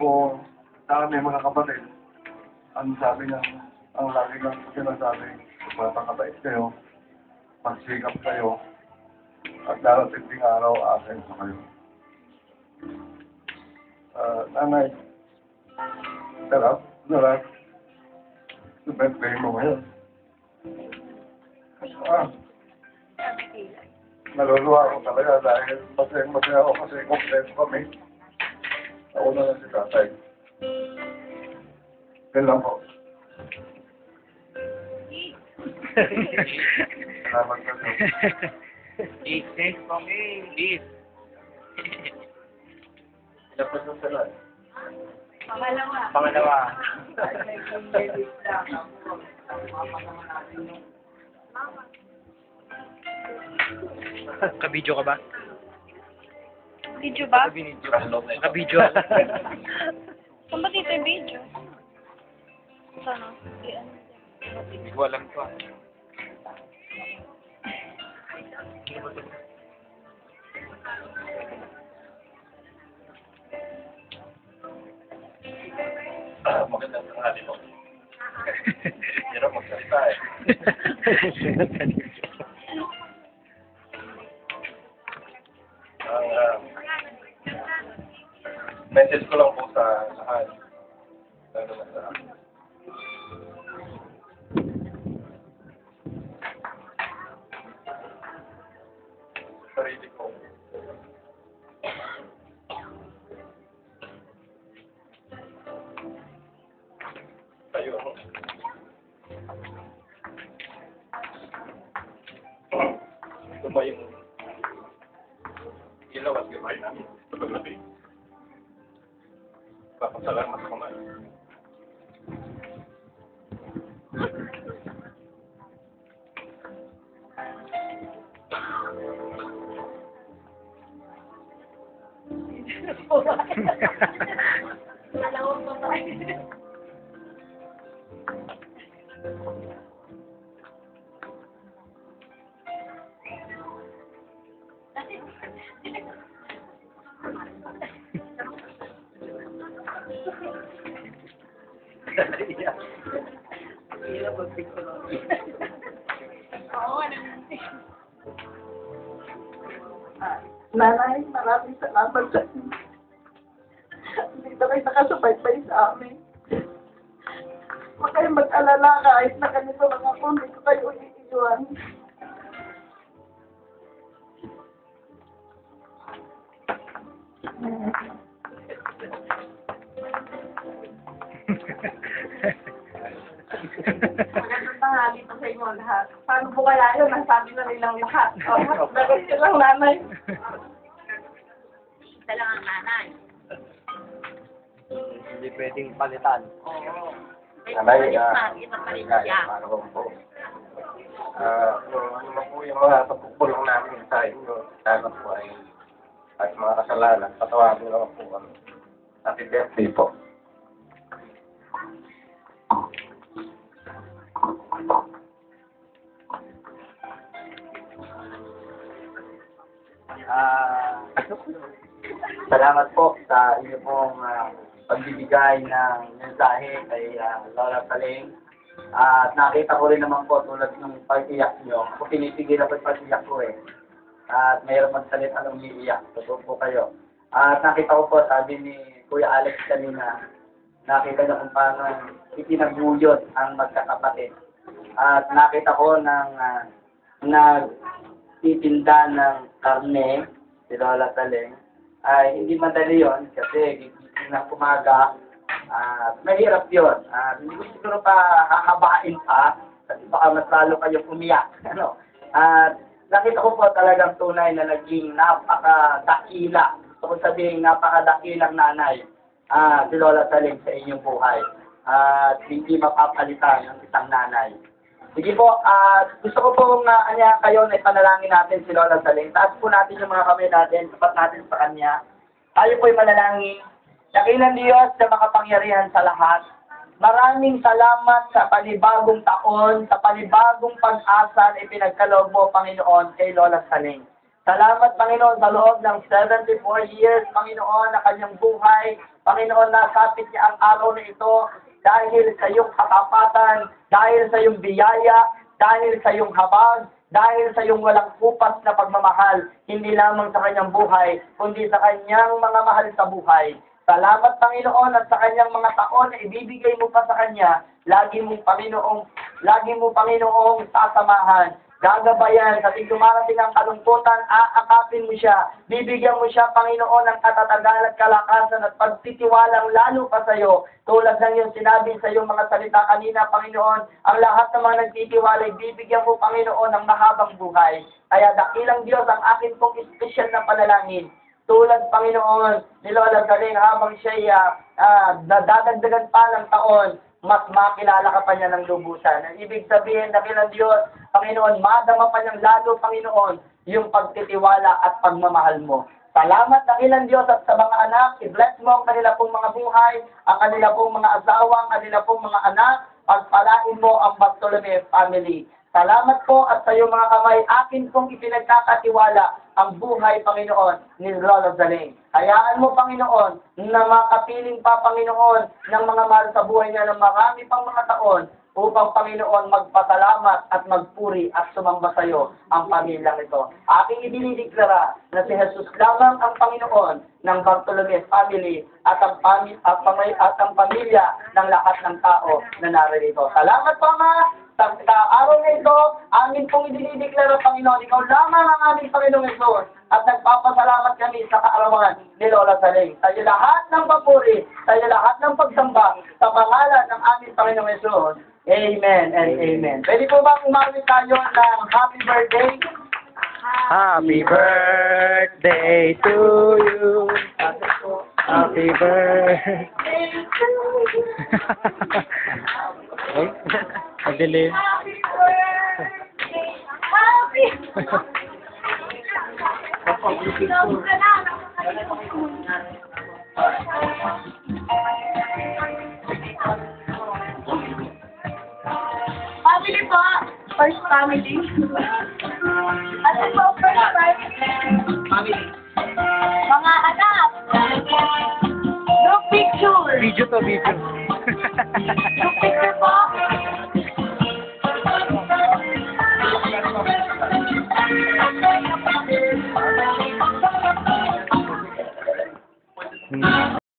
ko sa aming mga kapatid, ang sabi niya, ang lagi ng sinasabi, magpapakabait kayo, magsikap kayo, at darating ding araw akin sa kayo. Nanay, sarap, sa birthday mo ngayon. Naluluwa ako talaga dahil masaya ako kasi kompleto kami. Ako na lang si tatay. Yan lang po. Salamat sa Diyos. Eat kami. Eat. Dapat sa salat. Pangalawa. Kabidyo ka ba? Video ba? Kabidyo. Saan ba dito yung video? Sana? Hindi ko alam ko. Magandang tanghali mo. Hirap magsalita eh. Message ko lang po sa lahat. Lalo na sa sarili ko. Tayo. Tumayong ilaw at gabay namin sa paglabi. Papasalamat ako na. Nanay, maraming salamat sa inyo. Hindi na kayo nakasubaybay sa amin. Huwag kayong mag-alala kahit na ganito lang ako, hindi ko kayo iiwan. Magandang tanghali pa sa inyo lahat. Paano po kaya yun? Nasabi na nilang lahat. Dagat silang nanay. Isa lang ang nanay. Hindi pwedeng palitan. Oo. Nanay, Iba pa rin siya. ano po? Ano po yung mga pagpupulong namin sa inyo, sana po ay at mga kasalanan, patawarin naman po kami. Happy birthday po. Salamat po sa inyo pong pagbibigay ng mensahe kay Lola Saling. At nakita ko rin naman po tulad ng pag-iyak nyo. Ako pinipigil ako yung pag-iyak ko eh. At mayroon magsalita ng umiiyak. Totoo po kayo. At nakita ko po, sabi ni Kuya Alex kanina, nakita niya kung paano itinaguyod ang magkakapatid. At nakita ko ng nagtitinda ng karne, si Lola Saling. Ay hindi madali yon kasi gigising ng umaga. Mahirap yun. Hindi ko siguro pa hahabain pa kasi baka mas lalo kayong umiyak. Ano? Nakita ko po talagang tunay na naging napakadakila. Gusto ko sabihin napakadakilang nanay si Lola Saling sa inyong buhay. Hindi mapapalitan ng isang nanay. Sige po, gusto ko pong kayo na ipanalangin natin si Lola Saling. Taas po natin yung mga kamay natin, tapat natin sa Kanya. Tayo po'y manalangin. Dakilang Diyos na makapangyarihan sa lahat. Maraming salamat sa panibagong taon, sa panibagong pag-asa na ipinagkaloob mo, Panginoon, kay Lola Saling. Salamat, Panginoon, sa loob ng 74 years, Panginoon, na kanyang buhay. Panginoon, nasapit niya ang araw na ito dahil sa iyong katapatan, dahil sa iyong biyaya, dahil sa iyong habag, dahil sa iyong walang kupas na pagmamahal, hindi lamang sa kanyang buhay, kundi sa kanyang mga mahal sa buhay. Salamat, Panginoon, at sa kanyang mga taon na ibibigay mo pa sa kanya, lagi mo, Panginoong, sasamahan, gagabayan, sa ting dumarating ang kalungkutan, aakapin mo siya, bibigyan mo siya, Panginoon, ng katatagan at kalakasan at pagtitiwalang lalo pa sa iyo. Tulad ng iyong sinabi sa iyong mga salita kanina, Panginoon, ang lahat ng mga nagtitiwala, bibigyan mo, Panginoon, ng mahabang buhay. Kaya dakilang Diyos, ang akin pong espesyal na panalangin, tulad, Panginoon, ni Lola Galing habang siya nadadagdagan pa ng taon, mas makilala ka pa niya ng lubusan. Ang ibig sabihin, dakilang Diyos, Panginoon, madama pa niyang lalo, Panginoon, yung pagtitiwala at pagmamahal mo. Salamat, dakilang Diyos, at sa mga anak, i-bless mo ang kanila pong mga buhay, ang kanila pong mga asawa, ang kanila pong mga anak, pagpalain mo ang Bartolome family. Salamat po at sa iyong mga kamay, akin pong ipinagkakatiwala ang buhay, Panginoon, ni Lola Zaling. Hayaan mo, Panginoon, na makapiling pa, Panginoon, ng mga mahal sa buhay niya ng marami pang mga taon upang, Panginoon, magpasalamat at magpuri at sumamba sa iyo ang pamilyang ito. Aking idinideklara na si Jesus lamang ang Panginoon ng Bartolome family at ang pamilya ng lahat ng tao na narito. Salamat po, Ama. Sa araw na ito, amin pong idinideklara, Panginoon, ikaw lamang ang aming Panginoong Hesus. At nagpapasalamat kami sa kaarawan ni Lola Zaling. Sa iyo lahat ng papuri, sa iyo lahat ng pagsamba, sa pangalan ng aming Panginoong Hesus. Amen and amen. Pwede po bang umawit tayo ng happy birthday? Happy birthday to you. Happy birthday to you. Ay, madali. Happy birthday! Happy Family po, first family. Ano po, first family? Mga anak. Group picture. Video to video. Group picture po.